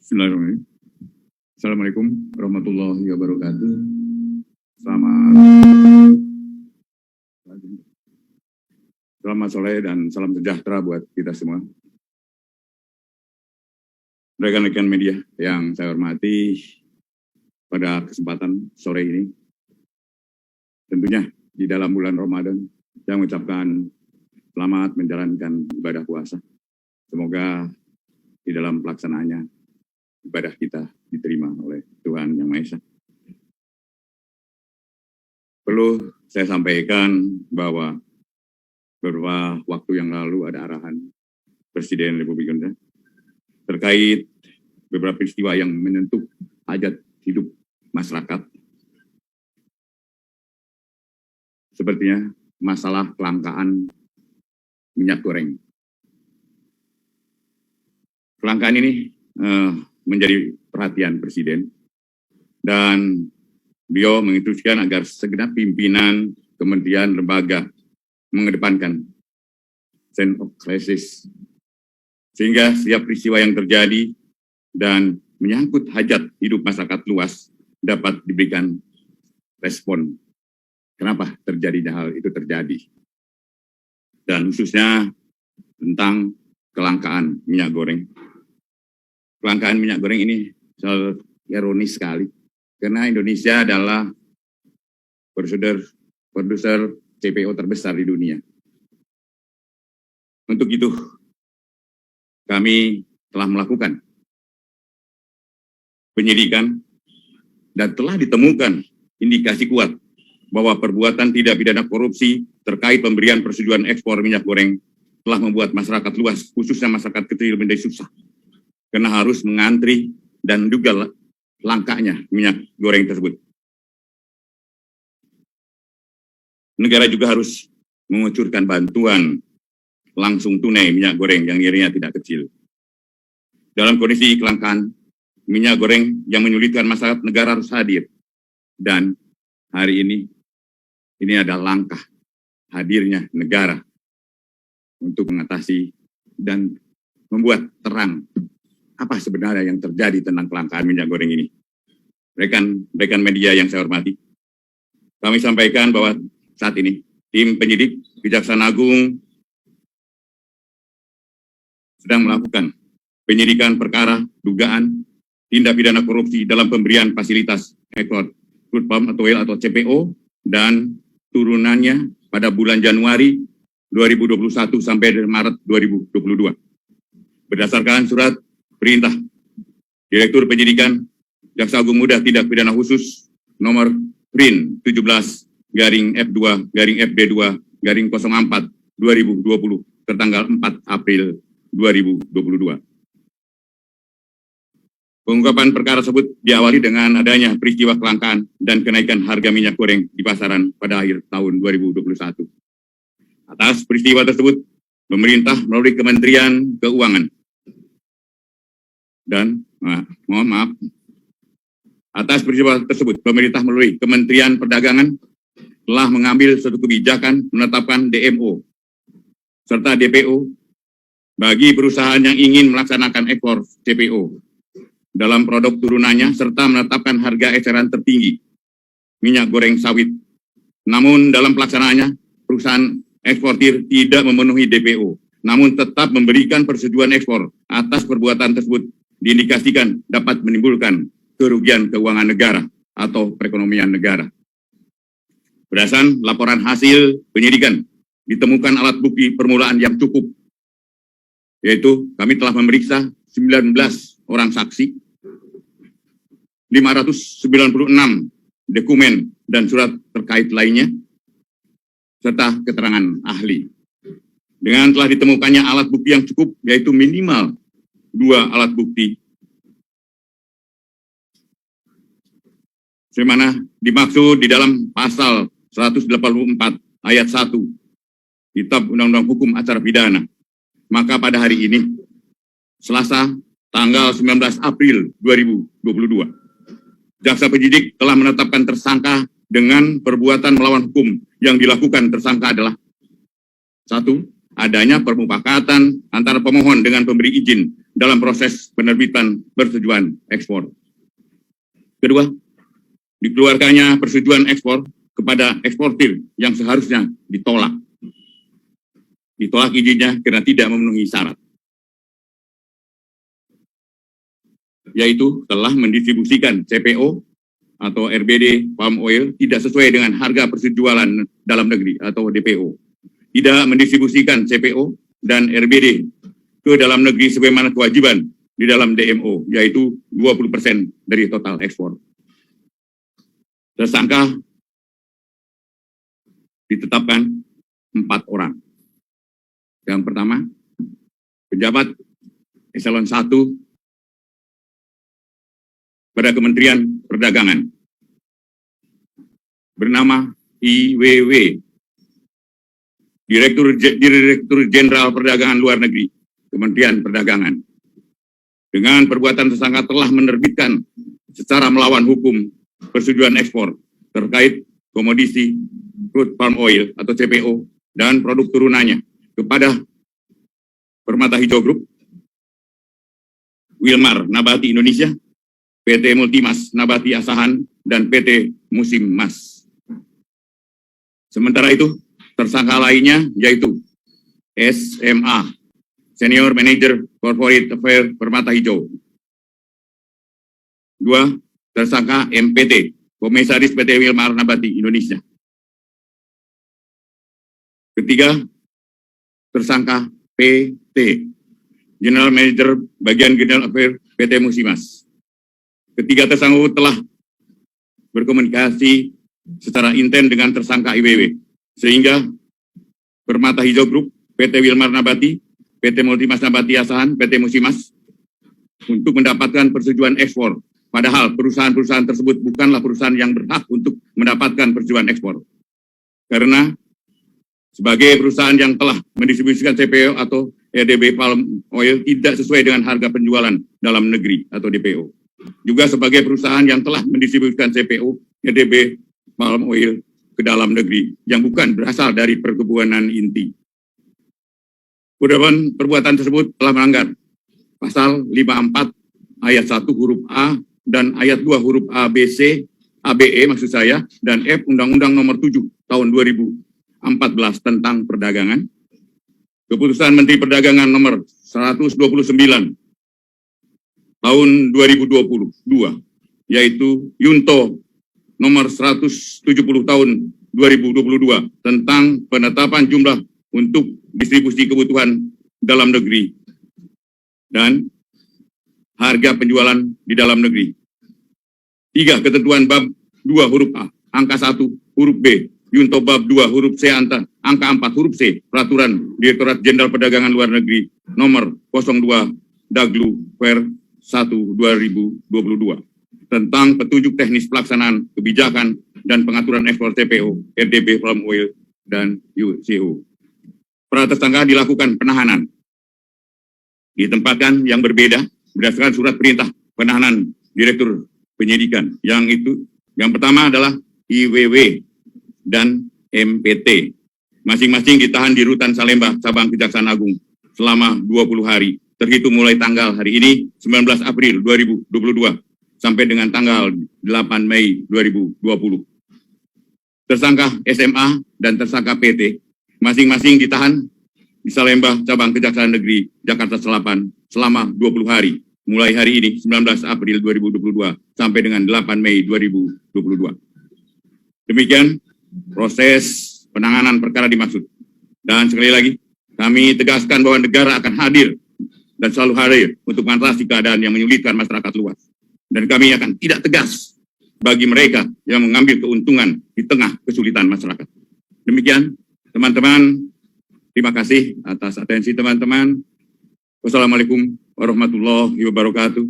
Bismillahirrahmanirrahim. Assalamualaikum warahmatullahi wabarakatuh. Selamat sore dan salam sejahtera buat kita semua. Rekan-rekan media yang saya hormati, pada kesempatan sore ini, tentunya di dalam bulan Ramadan, saya mengucapkan selamat menjalankan ibadah puasa. Semoga di dalam pelaksanaannya ibadah kita diterima oleh Tuhan Yang Maha Esa. Perlu saya sampaikan bahwa beberapa waktu yang lalu ada arahan Presiden Republik Indonesia terkait beberapa peristiwa yang menyentuh hajat hidup masyarakat. Sepertinya masalah kelangkaan minyak goreng. Kelangkaan ini menjadi perhatian Presiden, dan beliau menginstruksikan agar segenap pimpinan kementerian lembaga mengedepankan sense of crisis, sehingga setiap peristiwa yang terjadi dan menyangkut hajat hidup masyarakat luas dapat diberikan respon. Kenapa terjadinya hal itu terjadi? Dan khususnya tentang kelangkaan minyak goreng. Kelangkaan minyak goreng ini soal ironis sekali, karena Indonesia adalah produser CPO terbesar di dunia. Untuk itu, kami telah melakukan penyidikan dan telah ditemukan indikasi kuat bahwa perbuatan tidak pidana korupsi terkait pemberian persetujuan ekspor minyak goreng telah membuat masyarakat luas, khususnya masyarakat kecil, menjadi susah karena harus mengantri dan juga langkanya minyak goreng tersebut. Negara juga harus mengucurkan bantuan langsung tunai minyak goreng yang nilainya tidak kecil. Dalam kondisi kelangkaan minyak goreng yang menyulitkan masyarakat, negara harus hadir. Dan hari ini adalah langkah hadirnya negara untuk mengatasi dan membuat terang apa sebenarnya yang terjadi tentang kelangkaan minyak goreng ini. Rekan media yang saya hormati, kami sampaikan bahwa saat ini tim penyidik Kejaksaan Agung sedang melakukan penyidikan perkara dugaan tindak pidana korupsi dalam pemberian fasilitas ekspor crude palm oil atau CPO dan turunannya pada bulan Januari 2021 sampai Maret 2022. Berdasarkan surat perintah Direktur Penyidikan Jaksa Agung Muda Tindak Pidana Khusus nomor PRIN 17/FD2/04/2020 tertanggal 4 April 2022. Pengungkapan perkara tersebut diawali dengan adanya peristiwa kelangkaan dan kenaikan harga minyak goreng di pasaran pada akhir tahun 2021. Atas peristiwa tersebut, pemerintah melalui Kementerian Keuangan dan atas peristiwa tersebut, pemerintah melalui Kementerian Perdagangan telah mengambil suatu kebijakan menetapkan DMO serta DPO bagi perusahaan yang ingin melaksanakan ekspor CPO dalam produk turunannya, serta menetapkan harga eceran tertinggi minyak goreng sawit. Namun dalam pelaksanaannya, perusahaan eksportir tidak memenuhi DPO, namun tetap memberikan persetujuan ekspor. Atas perbuatan tersebut diindikasikan dapat menimbulkan kerugian keuangan negara atau perekonomian negara. Berdasarkan laporan hasil penyidikan, ditemukan alat bukti permulaan yang cukup, yaitu kami telah memeriksa 19 orang saksi, 596 dokumen dan surat terkait lainnya, serta keterangan ahli. Dengan telah ditemukannya alat bukti yang cukup, yaitu minimal 2 alat bukti, sebagaimana dimaksud di dalam pasal 184 ayat 1 Kitab Undang-Undang Hukum Acara Pidana. Maka pada hari ini, Selasa, tanggal 19 April 2022, jaksa penyidik telah menetapkan tersangka dengan perbuatan melawan hukum. Yang dilakukan tersangka adalah 1. adanya permufakatan antara pemohon dengan pemberi izin dalam proses penerbitan persetujuan ekspor. Kedua, dikeluarkannya persetujuan ekspor kepada eksportir yang seharusnya ditolak. Ditolak izinnya karena tidak memenuhi syarat, yaitu telah mendistribusikan CPO atau RBD palm oil tidak sesuai dengan harga persetujuan dalam negeri atau DPO, tidak mendistribusikan CPO dan RBD ke dalam negeri sebagaimana kewajiban di dalam DMO, yaitu 20% dari total ekspor. Tersangka ditetapkan 4 orang. Yang pertama, pejabat eselon 1 pada Kementerian Perdagangan bernama IWW, Direktur Jenderal Perdagangan Luar Negeri, Kementerian Perdagangan. Dengan perbuatan tersangka telah menerbitkan secara melawan hukum persetujuan ekspor terkait komoditi crude palm oil atau CPO dan produk turunannya kepada Permata Hijau Group, Wilmar Nabati Indonesia, PT Multimas Nabati Asahan, dan PT Musim Mas. Sementara itu, tersangka lainnya yaitu SMA, Senior Manager Corporate Affairs Permata Hijau. 2, tersangka MPT, Komisaris PT Wilmar Nabati Indonesia. Ketiga, tersangka PT, General Manager Bagian General Affairs PT Musimas. Ketiga tersangka telah berkomunikasi secara intens dengan tersangka IWW, sehingga Permata Hijau Group, PT Wilmar Nabati, PT Multimas Nabati Asahan, PT Musimas, untuk mendapatkan persetujuan ekspor. Padahal perusahaan-perusahaan tersebut bukanlah perusahaan yang berhak untuk mendapatkan persetujuan ekspor. Karena sebagai perusahaan yang telah mendistribusikan CPO atau RDB palm oil tidak sesuai dengan harga penjualan dalam negeri atau DPO. Juga sebagai perusahaan yang telah mendistribusikan CPO, RDB palm oil ke dalam negeri yang bukan berasal dari perkebunan inti. Perbuatan tersebut telah melanggar pasal 54 ayat 1 huruf A dan ayat 2 huruf ABC, ABE maksud saya, dan F Undang-Undang Nomor 7 tahun 2014 tentang perdagangan, Keputusan Menteri Perdagangan Nomor 129 tahun 2022, yaitu Yunto Nomor 170 tahun 2022 tentang penetapan jumlah untuk distribusi kebutuhan dalam negeri dan harga penjualan di dalam negeri. 3. Ketentuan bab 2 huruf A, angka 1 huruf B, Yunto bab 2 huruf C, angka 4 huruf C, Peraturan Direktorat Jenderal Perdagangan Luar Negeri Nomor 02 Daglu Per 1 2022 tentang petunjuk teknis pelaksanaan kebijakan dan pengaturan ekspor CPO, RDB palm oil, dan UCO. Para tersangka dilakukan penahanan ditempatkan yang berbeda berdasarkan surat perintah penahanan Direktur Penyidikan. Yang pertama adalah IWW dan MPT. Masing-masing ditahan di Rutan Salemba, Cabang Kejaksaan Agung selama 20 hari. Terhitung mulai tanggal hari ini, 19 April 2022, sampai dengan tanggal 8 Mei 2020. Tersangka SMA dan tersangka PT masing-masing ditahan di Salemba, Cabang Kejaksaan Negeri Jakarta Selatan selama 20 hari, mulai hari ini 19 April 2022 sampai dengan 8 Mei 2022. Demikian proses penanganan perkara dimaksud. Dan sekali lagi, kami tegaskan bahwa negara akan hadir dan selalu hadir untuk mengatasi keadaan yang menyulitkan masyarakat luas. Dan kami akan tidak tegas bagi mereka yang mengambil keuntungan di tengah kesulitan masyarakat. Demikian, teman-teman. Terima kasih atas atensi teman-teman. Wassalamualaikum warahmatullahi wabarakatuh.